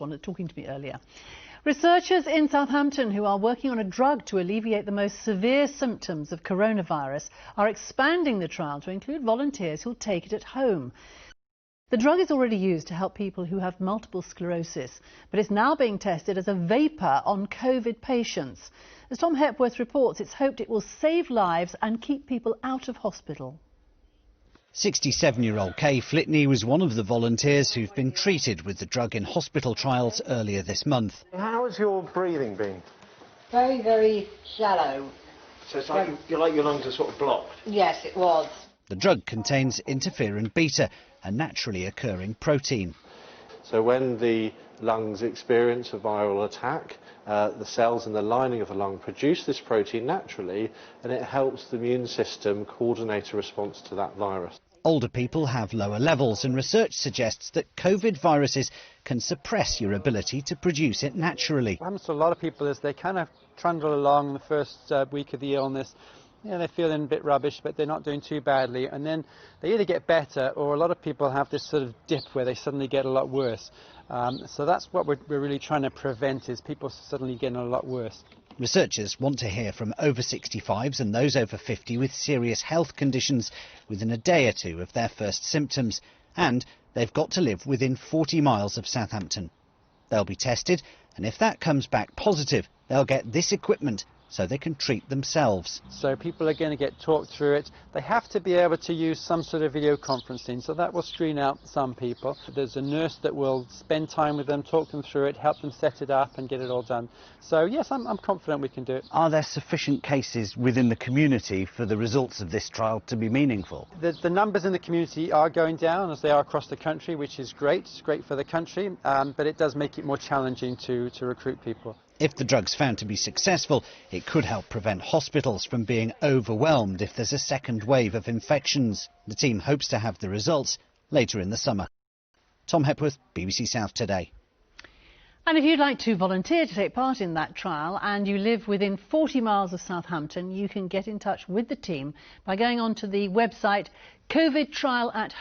one talking to me earlier. Researchers in Southampton who are working on a drug to alleviate the most severe symptoms of coronavirus are expanding the trial to include volunteers who'll take it at home. The drug is already used to help people who have multiple sclerosis, but it's now being tested as a vapour on COVID patients. As Tom Hepworth reports, it's hoped it will save lives and keep people out of hospital. 67-year-old Kay Flitney was one of the volunteers who've been treated with the drug in hospital trials earlier this month. How has your breathing been? Very, very shallow. So it's like your lungs are sort of blocked? Yes, it was. The drug contains interferon beta, a naturally occurring protein. So when the lungs experience a viral attack, the cells in the lining of the lung produce this protein naturally, and it helps the immune system coordinate a response to that virus. Older people have lower levels, and research suggests that COVID viruses can suppress your ability to produce it naturally. What happens to a lot of people is they kind of trundle along the first week of the illness. Yeah, they're feeling a bit rubbish, but they're not doing too badly. And then they either get better, or a lot of people have this sort of dip where they suddenly get a lot worse. So that's what we're really trying to prevent, is people suddenly getting a lot worse. Researchers want to hear from over 65s and those over 50 with serious health conditions within a day or two of their first symptoms. And they've got to live within 40 miles of Southampton. They'll be tested, and if that comes back positive, they'll get this equipment so they can treat themselves. So people are going to get talked through it. They have to be able to use some sort of video conferencing, so that will screen out some people. There's a nurse that will spend time with them, talk them through it, help them set it up and get it all done. So yes, I'm confident we can do it. Are there sufficient cases within the community for the results of this trial to be meaningful? The numbers in the community are going down, as they are across the country, which is great. It's great for the country, but it does make it more challenging to recruit people. If the drug's found to be successful, it could help prevent hospitals from being overwhelmed if there's a second wave of infections. The team hopes to have the results later in the summer. Tom Hepworth, BBC South Today. And if you'd like to volunteer to take part in that trial and you live within 40 miles of Southampton, you can get in touch with the team by going onto the website COVID Trial at Home.